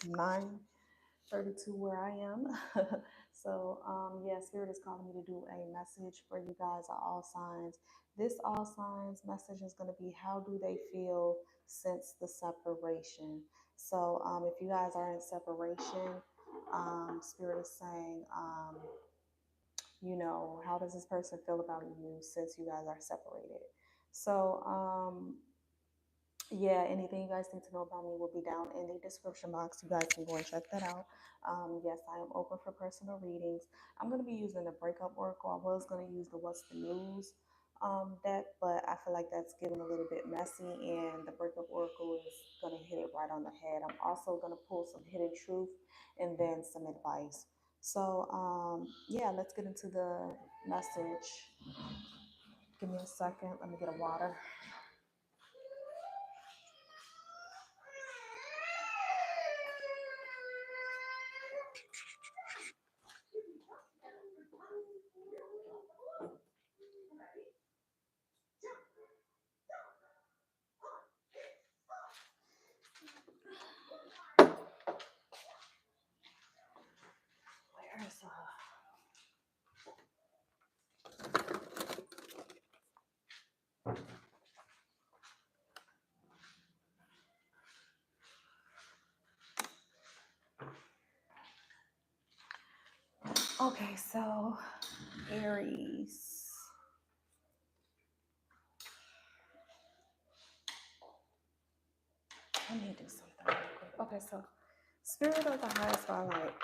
9:32 where I am. So yeah, Spirit is calling me to do a message for you guys are all signs. This all signs message is going to be how do they feel since the separation. So if you guys are in separation, Spirit is saying, how does this person feel about you since you guys are separated? So yeah, anything you guys need to know about me will be down in the description box. You guys can go and check that out. Yes, I am open for personal readings. I'm going to be using the breakup oracle. I was going to use the What's the News deck, but I feel like that's getting a little bit messy, and the breakup oracle is going to hit it right on the head. I'm also going to pull some hidden truth and then some advice. So, yeah, let's get into the message. Give me a second. Let me get a water. Where's Okay, so Aries. Let me do something real quick. Okay, so Spirit of the Highest Spotlight.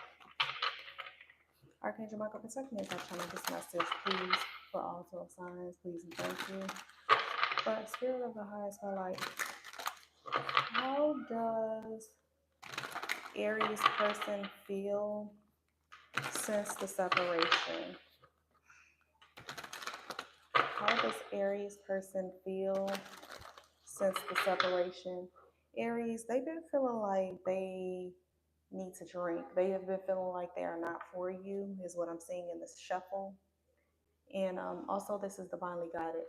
Archangel Michael, protect me as I channel this message, please, for all 12 signs, please and thank you. But Spirit of the Highest Spotlight, how does Aries person feel since the separation? How does Aries person feel since the separation? Aries, they've been feeling like they need to drink. They have been feeling like they are not for you, is what I'm seeing in this shuffle. And also, this is divinely guided.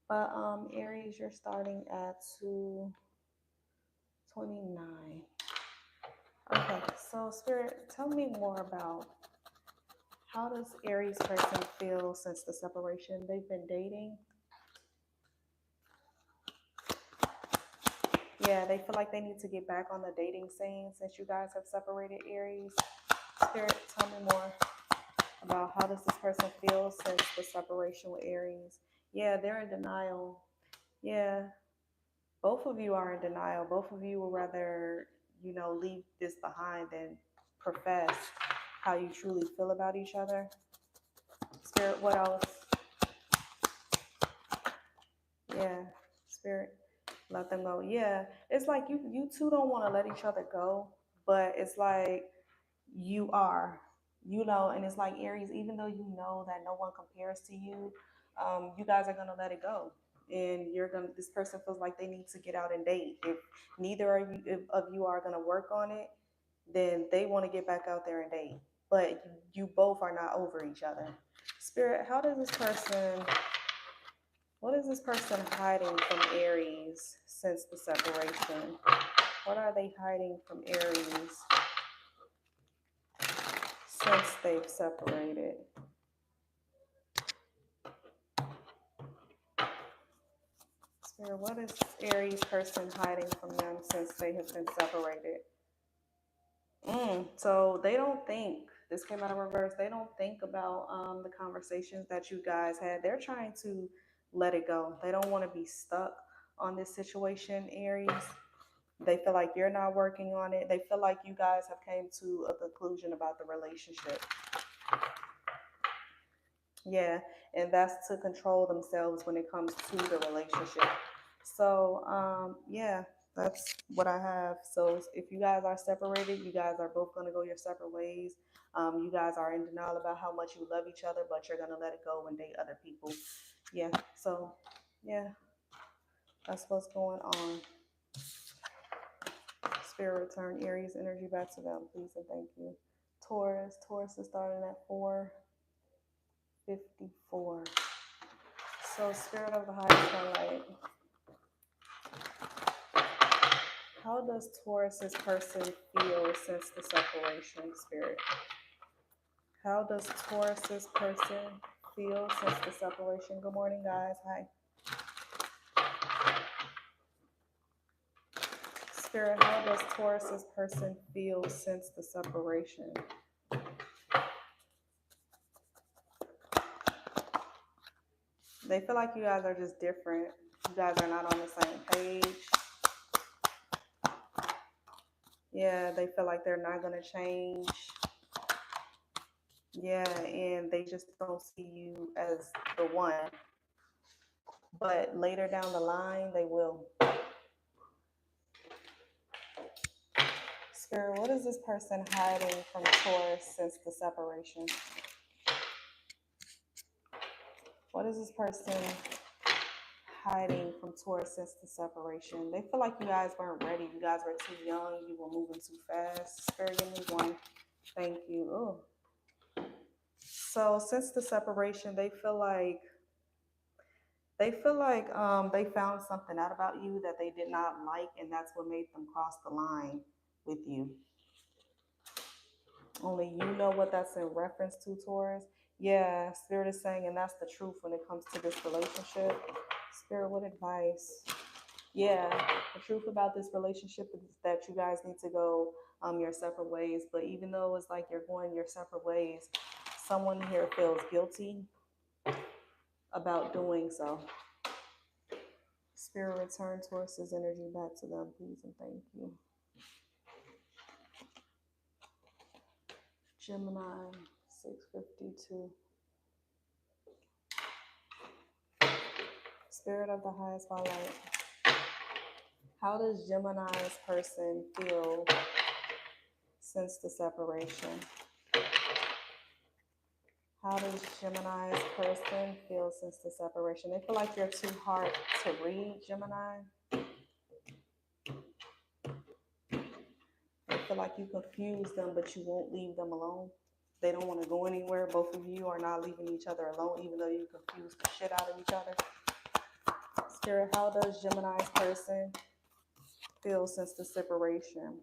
But Aries, you're starting at 229. Okay, so Spirit, tell me more about how does Aries person feel since the separation? They've been dating. Yeah, they feel like they need to get back on the dating scene since you guys have separated, Aries. Spirit, tell me more about how does this person feel since the separation with Aries. Yeah, they're in denial. Yeah, both of you are in denial. Both of you would rather, leave this behind than profess how you truly feel about each other. Spirit, what else? Yeah, Spirit, let them go. Yeah, it's like you two don't want to let each other go, but it's like you are, and it's like Aries, even though you know that no one compares to you, you guys are gonna let it go, and this person feels like they need to get out and date. If neither of you are gonna work on it, then they want to get back out there and date, but you both are not over each other. Spirit, what is this person hiding from Aries since the separation? What are they hiding from Aries since they've separated? Spirit, what is Aries person hiding from them since they have been separated? So they don't think, this came out of reverse, they don't think about the conversations that you guys had. They're trying to let it go. They don't want to be stuck on this situation, Aries. They feel like you're not working on it. They feel like you guys have came to a conclusion about the relationship. Yeah, and that's to control themselves when it comes to the relationship. So, yeah, that's what I have. So if you guys are separated, you guys are both going to go your separate ways. You guys are in denial about how much you love each other, but you're going to let it go and date other people. Yeah, so, yeah, that's what's going on. Spirit, return Aries energy back to them, please and thank you. Taurus is starting at 4:54. So Spirit of the Highest Spotlight, How does Taurus's person feel since the separation, Spirit? How does Taurus's person feel since the separation? Good morning, guys. Hi. Spirit, how does Taurus's person feel since the separation? They feel like you guys are just different. You guys are not on the same page. Yeah, they feel like they're not going to change. Yeah, and they just don't see you as the one. But later down the line, they will. Spirit, what is this person hiding from Taurus since the separation? What is this person hiding from Taurus since the separation? They feel like you guys weren't ready. You guys were too young. You were moving too fast. Spirit, give me one. Thank you. Oh. So since the separation, they feel like they found something out about you that they did not like, and that's what made them cross the line with you. Only you know what that's in reference to, Taurus. Yeah, Spirit is saying, and that's the truth when it comes to this relationship. Spirit, what advice? Yeah, the truth about this relationship is that you guys need to go your separate ways. But even though it's like you're going your separate ways, someone here feels guilty about doing so. Spirit, return Taurus's energy back to them, please, and thank you. Gemini, 652. Spirit of the highest light. How does Gemini's person feel since the separation? How does Gemini's person feel since the separation? They feel like you're too hard to read, Gemini. They feel like you confuse them, but you won't leave them alone. They don't want to go anywhere. Both of you are not leaving each other alone, even though you confuse the shit out of each other. Spirit, how does Gemini's person feel since the separation?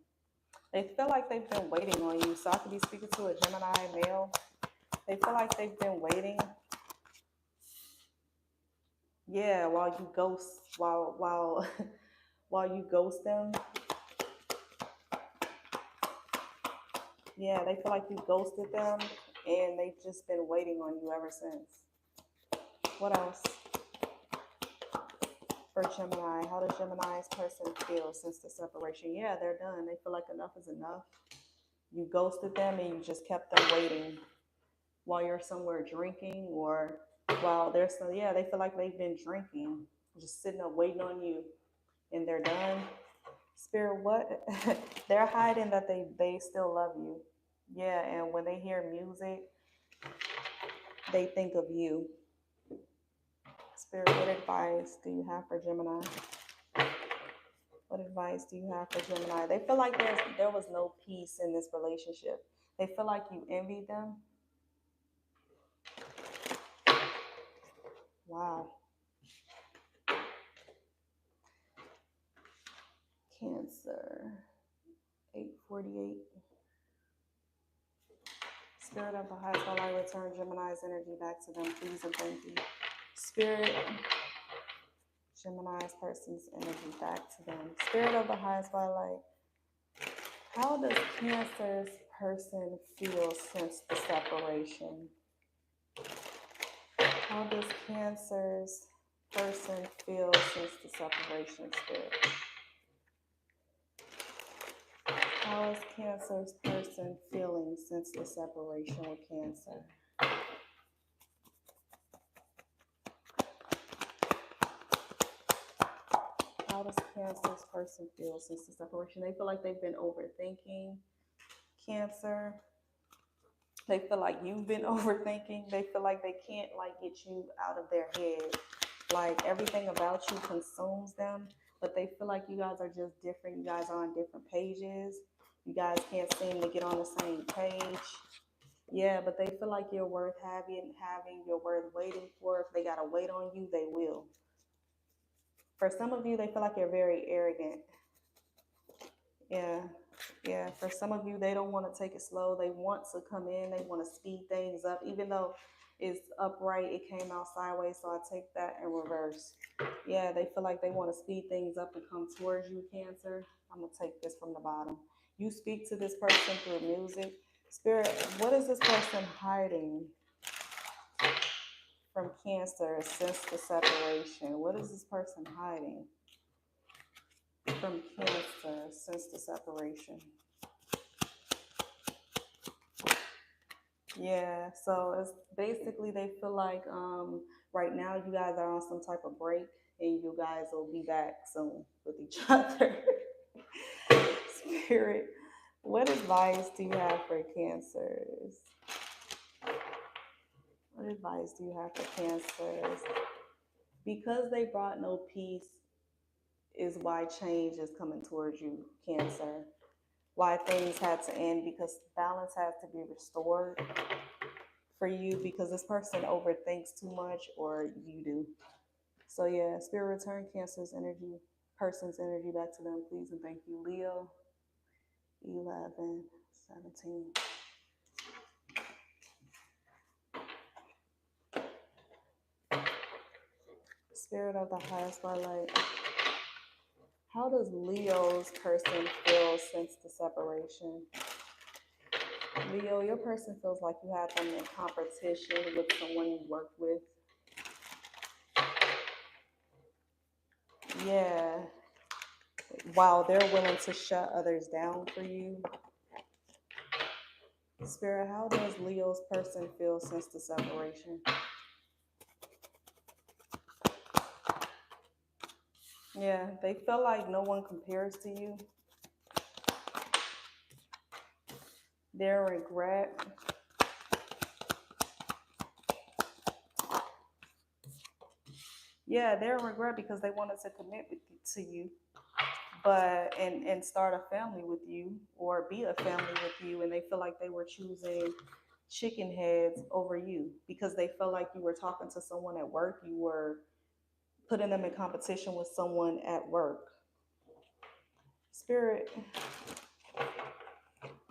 They feel like they've been waiting on you. So I could be speaking to a Gemini male. They feel like they've been waiting. Yeah, while you ghost, while you ghost them. Yeah, they feel like you ghosted them, and they've just been waiting on you ever since. What else? For Gemini, how does Gemini's person feel since the separation? Yeah, they're done. They feel like enough is enough. You ghosted them and you just kept them waiting while you're somewhere drinking, or while they're still, yeah, they feel like they've been drinking, just sitting up waiting on you, and they're done. Spirit, what? They're hiding that they still love you. Yeah, and when they hear music, they think of you. Spirit, what advice do you have for Gemini? What advice do you have for Gemini? They feel like there was no peace in this relationship. They feel like you envy them. Wow. Cancer, 848. Spirit of the highest light, return Gemini's energy back to them, please and thank you. Spirit, Gemini's person's energy back to them. Spirit of the highest light, how does Cancer's person feel since the separation? How does Cancer's person feel since the separation, Spirit? How is Cancer's person feeling since the separation with Cancer? How does Cancer's person feel since the separation? They feel like they've been overthinking, Cancer. They feel like you've been overthinking. They feel like they can't get you out of their head. Like everything about you consumes them, but they feel like you guys are just different. You guys are on different pages. You guys can't seem to get on the same page. Yeah, but they feel like you're worth having, you're worth waiting for. If they gotta wait on you, they will. For some of you, they feel like you're very arrogant. Yeah. Yeah. For some of you, they don't want to take it slow. They want to come in. They want to speed things up, even though it's upright. It came out sideways, so I take that in reverse. Yeah, they feel like they want to speed things up and come towards you, Cancer. I'm gonna take this from the bottom. You speak to this person through music. Spirit, what is this person hiding from Cancer since the separation? What is this person hiding from Cancer since the separation? Yeah, so it's basically they feel like right now you guys are on some type of break and you guys will be back soon with each other. Spirit, what advice do you have for Cancers? What advice do you have for Cancers? Because they brought no peace is why change is coming towards you, Cancer. Why things had to end because balance has to be restored for you because this person overthinks too much or you do. So yeah, Spirit return Cancer's energy, person's energy back to them, please and thank you. Leo, 11, 17. Spirit of the highest light. How does Leo's person feel since the separation? Leo, your person feels like you have them in competition with someone you work with. Yeah. While they're willing to shut others down for you. Spirit, how does Leo's person feel since the separation? Yeah, they feel like no one compares to you. Their regret. Yeah, they're in regret because they wanted to commit to you, but and start a family with you or be a family with you, and they feel like they were choosing chicken heads over you because they felt like you were talking to someone at work. You were putting them in competition with someone at work. Spirit,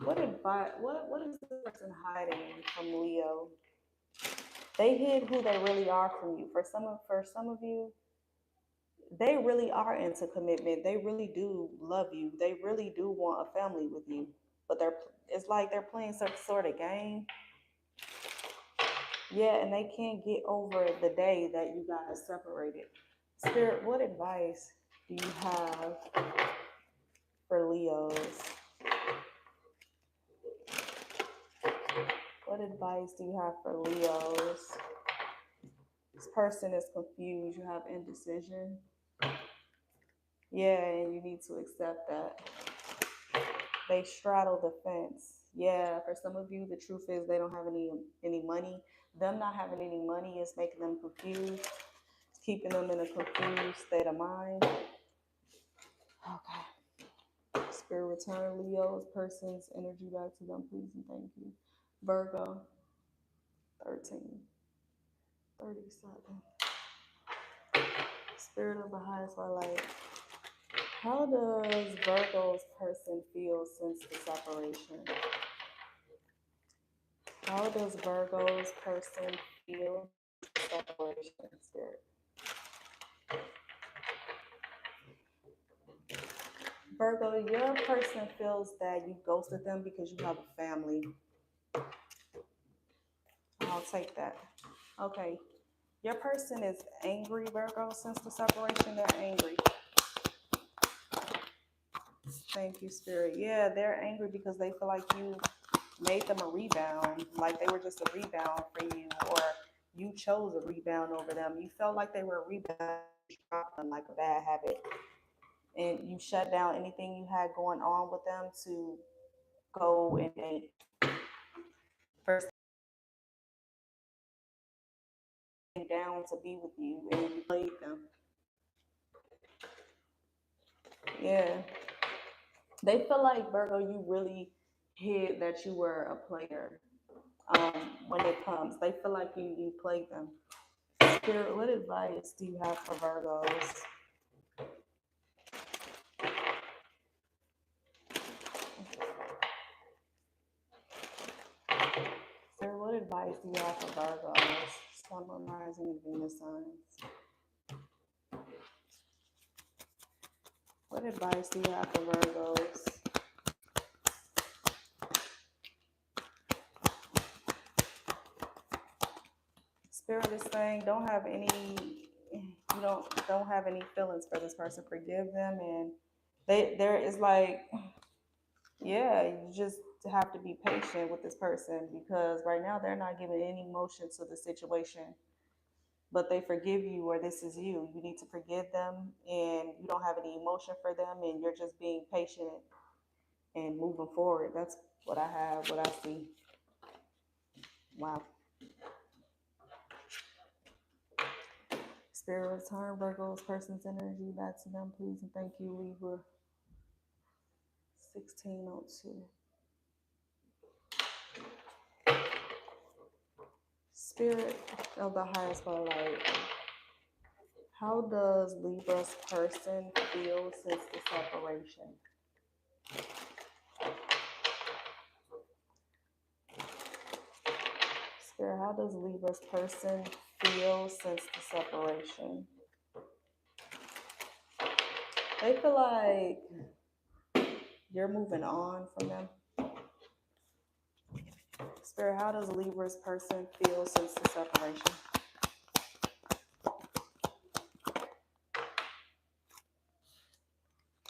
what advice? What is this person hiding from Leo? They hid who they really are from you. For some of you, they really are into commitment. They really do love you. They really do want a family with you. But it's like they're playing some sort of game. Yeah, and they can't get over the day that you guys separated. Spirit, what advice do you have for Leos? What advice do you have for Leos? This person is confused. You have indecision. Yeah, and you need to accept that. They straddle the fence. Yeah, for some of you, the truth is they don't have any money. Them not having any money is making them confused. It's keeping them in a confused state of mind. Okay. Spirit return Leo's person's energy back to them, please and thank you. Virgo, 13, 37. Spirit of the highest light. How does Virgo's person feel since the separation? How does Virgo's person feel separation, Spirit? Virgo, your person feels that you ghosted them because you have a family. I'll take that. Okay. Your person is angry, Virgo, since the separation. They're angry. Thank you, Spirit. Yeah, they're angry because they feel like you made them a rebound, like they were just a rebound for you, or you chose a rebound over them. You felt like they were a rebound, dropped them like a bad habit, and you shut down anything you had going on with them to go and date. First thing down to be with you, and you played them. Yeah, they feel like Virgo, you really hid that you were a player. When it comes, they feel like you played them. Spirit, what advice do you have for Virgos? advice do you have for Virgos? Sun, Moon, Rising, and Venus signs. What advice do you have for Virgos? Spirit is saying don't have any, you don't have any feelings for this person. Forgive them, and there is like, yeah, you just have to be patient with this person because right now they're not giving any emotion to the situation, but they forgive you, or this is you. You need to forgive them, and you don't have any emotion for them, and you're just being patient and moving forward. That's what I have, what I see. Wow. Spirit, return Virgo's person's energy back to them, please, and thank you, Libra. 1602. Spirit of the highest light. How does Libra's person feel since the separation? Spirit, how does Libra's person feel since the separation? They feel like you're moving on from them. Spirit, how does Libra's person feel since the separation?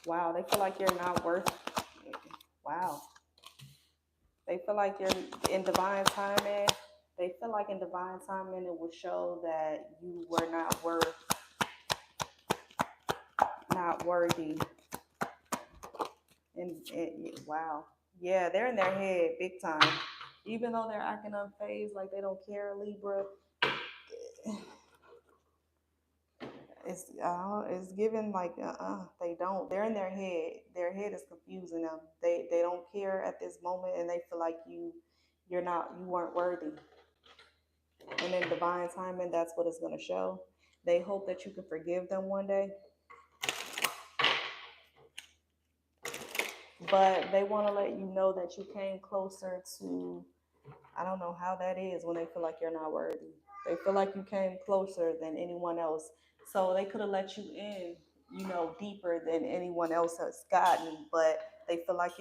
Wow, they feel like you're not worth it. Wow. They feel like you're in divine timing. They feel like in divine timing it will show that you were not worthy. And wow. Yeah, they're in their head big time. Even though they're acting unfazed, like they don't care, Libra, it's given like they don't. They're in their head. Their head is confusing them. They don't care at this moment, and they feel like you weren't worthy. And in divine timing, that's what it's going to show. They hope that you can forgive them one day, but they want to let you know that you came closer to. I don't know how that is when they feel like you're not worthy. They feel like you came closer than anyone else. So they could have let you in, deeper than anyone else has gotten, but they feel like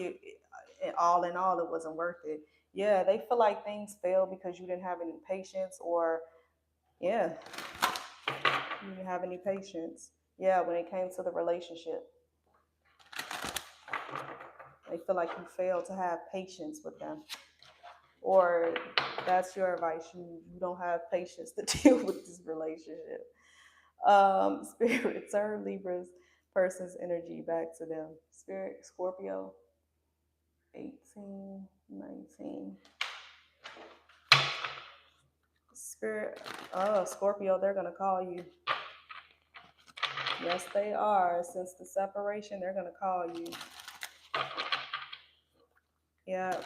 all in all, it wasn't worth it. Yeah, they feel like things failed because you didn't have any patience, or, yeah, you didn't have any patience. Yeah, when it came to the relationship, they feel like you failed to have patience with them. Or that's your advice. You don't have patience to deal with this relationship. Spirit, return Libra's person's energy back to them. Spirit, Scorpio, 18, 19. Spirit, Scorpio, they're going to call you. Yes, they are. Since the separation, they're going to call you. Yeah.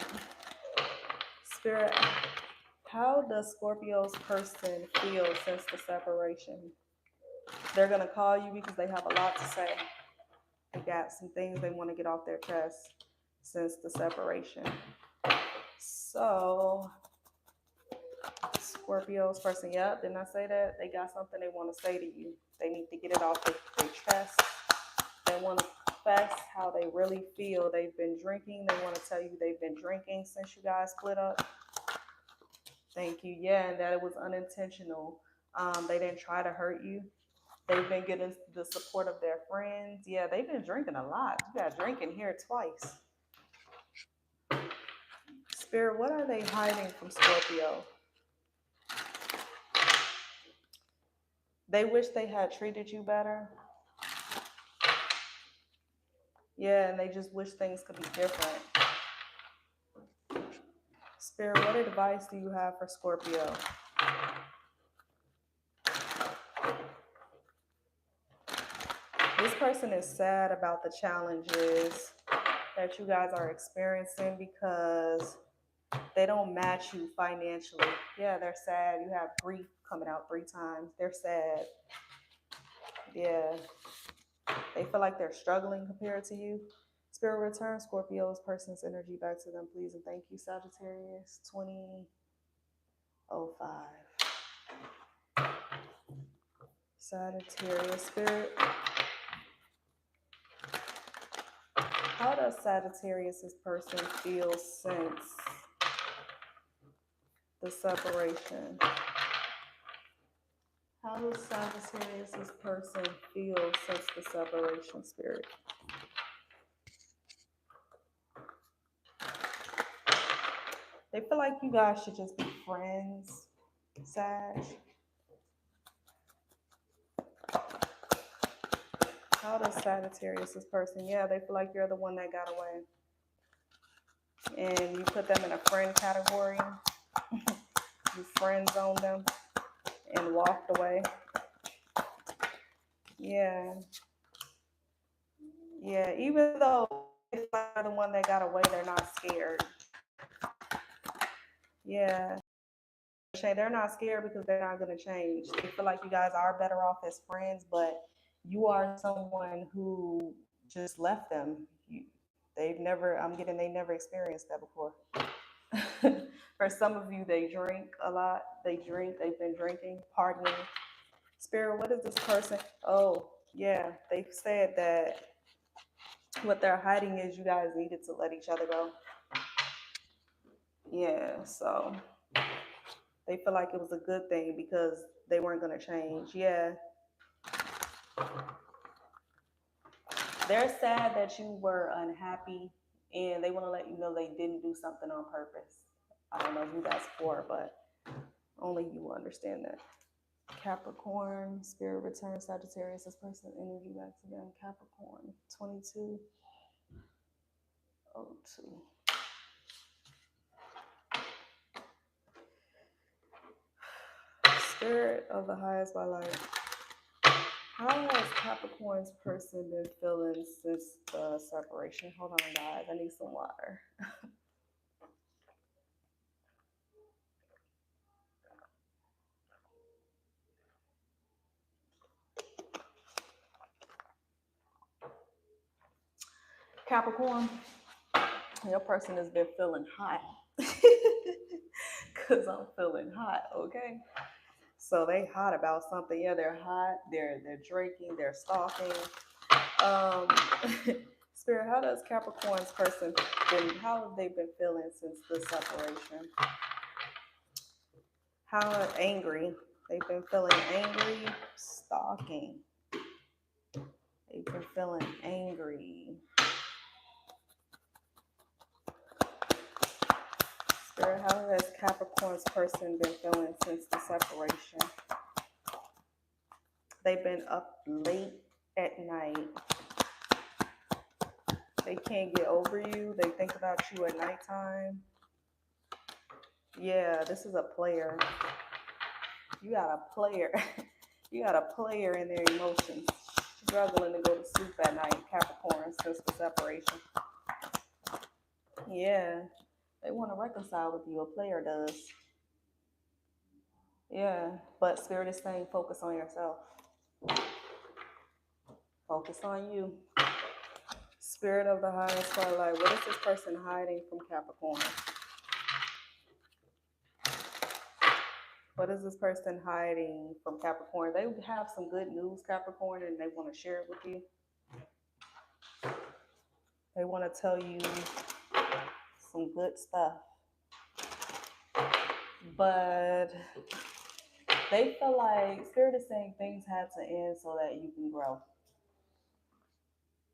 Spirit, how does Scorpio's person feel since the separation? They're going to call you because they have a lot to say. They got some things they want to get off their chest since the separation. So, Scorpio's person, yep, didn't I say that? They got something they want to say to you. They need to get it off their chest. They want to confess how they really feel. They've been drinking. They want to tell you they've been drinking since you guys split up. Thank you. Yeah, and that it was unintentional. They didn't try to hurt you. They've been getting the support of their friends. Yeah, they've been drinking a lot. You got drinking here twice. Spirit, what are they hiding from Scorpio? They wish they had treated you better. Yeah, and they just wish things could be different. Spirit, what advice do you have for Scorpio? This person is sad about the challenges that you guys are experiencing because they don't match you financially. Yeah, they're sad. You have grief coming out 3 times. They're sad. Yeah. They feel like they're struggling compared to you. Spirit, return Scorpio's person's energy back to them, please. And thank you, Sagittarius. 20. 05. Sagittarius spirit. How does Sagittarius' person feel since the separation? How does Sagittarius' person feel since the separation, spirit? They feel like you guys should just be friends, Sag. How does Sagittarius' person? Yeah, they feel like you're the one that got away. And you put them in a friend category. You friend zoned them and walked away. Yeah. Yeah, even though they're the one that got away, they're not scared. Yeah. They're not scared because they're not going to change. They feel like you guys are better off as friends, but you are someone who just left them. They never experienced that before. For some of you, they drink a lot. They've been drinking, partying. Spirit, what is this person? Oh, yeah. They've said that what they're hiding is you guys needed to let each other go. Yeah, so they feel like it was a good thing because they weren't going to change. Yeah. They're sad that you were unhappy and they want to let you know they didn't do something on purpose. I don't know who that's for, but only you will understand that. Capricorn, spirit return, Sagittarius, this person energy back again. Capricorn, 2202. Spirit of the highest by light. How has Capricorn's person been feeling since the separation? Hold on, guys. I need some water. Capricorn, your person has been feeling hot. Because I'm feeling hot, okay? So they hot about something. Yeah, they're hot. They're drinking. They're stalking. Spirit, how does Capricorn's person how have they been feeling since the separation? How angry? They've been feeling angry, stalking. They've been feeling angry. Spirit, how has Capricorn's person been feeling since the separation? They've been up late at night. They can't get over you. They think about you at nighttime. Yeah, this is a player. You got a player. You got a player in their emotions. Struggling to go to sleep at night, Capricorn, since the separation. Yeah, they want to reconcile with you. A player does. Yeah, but Spirit is saying focus on yourself. Focus on you. Spirit of the highest twilight. What is this person hiding from Capricorn? What is this person hiding from Capricorn? They have some good news, Capricorn, and they want to share it with you. They want to tell you some good stuff. But they feel like Spirit is saying things had to end so that you can grow.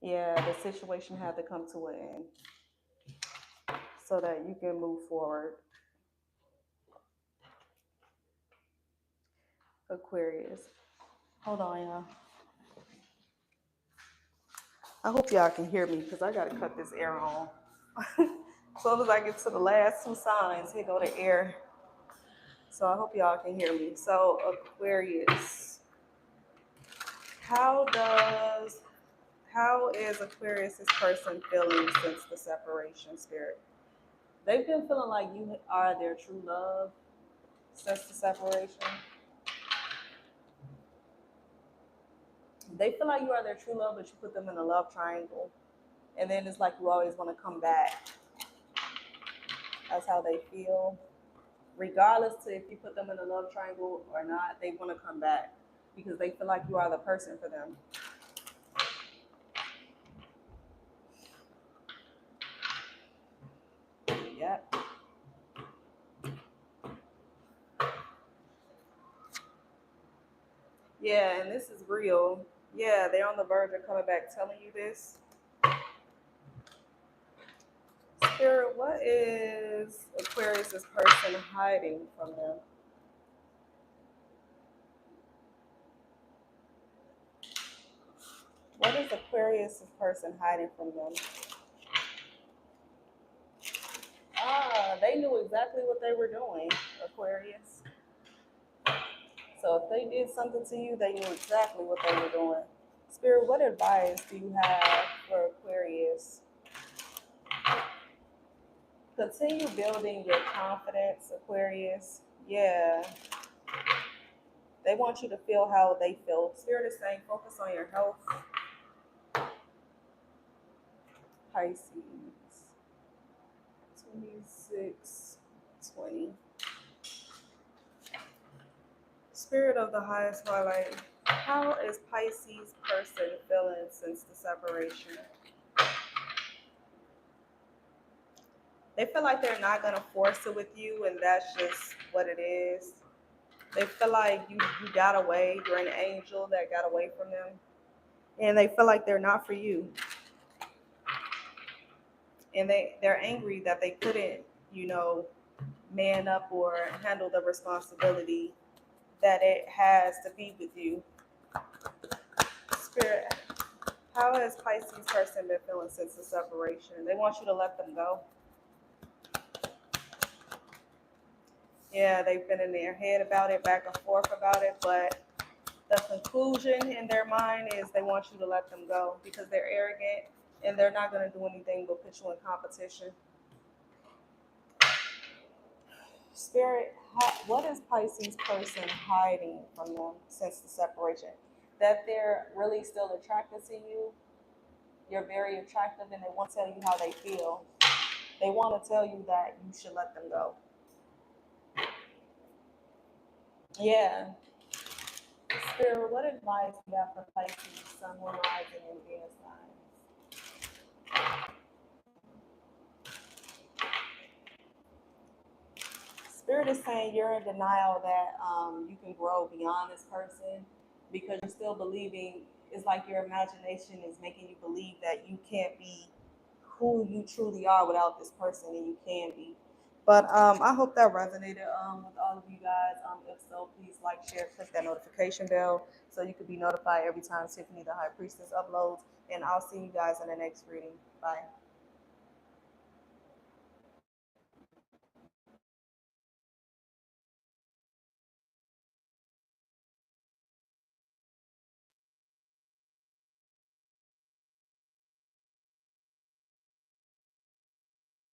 Yeah, the situation had to come to an end so that you can move forward. Aquarius. Hold on, y'all. I hope y'all can hear me because I got to cut this air on. As soon as I get to the last two signs, here go the air. So I hope y'all can hear me. So Aquarius. How is Aquarius' person feeling since the separation, Spirit? They've been feeling like you are their true love since the separation. They feel like you are their true love, but you put them in a love triangle. And then it's like you always want to come back. That's how they feel. regardless to if you put them in a love triangle or not, they want to come back because they feel like you are the person for them. Yep. Yeah, and this is real. Yeah, they're on the verge of coming back telling you this. Spirit, what is Aquarius's person hiding from them? What is Aquarius's person hiding from them? Ah, they knew exactly what they were doing, Aquarius. So if they did something to you, they knew exactly what they were doing. Spirit, what advice do you have for Aquarius? Continue building your confidence, Aquarius. Yeah. They want you to feel how they feel. Spirit is saying focus on your health. Pisces. 2620. Spirit of the highest highlight. How is Pisces person feeling since the separation? They feel like they're not going to force it with you, and that's just what it is. They feel like you got away. You're an angel that got away from them. And they feel like they're not for you. And they're angry that they couldn't, man up or handle the responsibility that it has to be with you. Spirit, how has Pisces person been feeling since the separation? They want you to let them go. Yeah, they've been in their head about it, back and forth about it, but the conclusion in their mind is they want you to let them go because they're arrogant and they're not going to do anything but put you in competition. Spirit, what is Pisces person hiding from them since the separation? That they're really still attracted to you. You're very attractive and they want to tell you how they feel. They want to tell you that you should let them go. Yeah. Spirit, what advice do you have for Pisces, Sun, Moon, Rising, and Venus signs? Spirit is saying you're in denial that you can grow beyond this person because you're still believing. It's like your imagination is making you believe that you can't be who you truly are without this person, and you can be. But I hope that resonated with all of you guys. If so, please like, share, click that notification bell so you can be notified every time Tiffany the High Priestess uploads. And I'll see you guys in the next reading. Bye.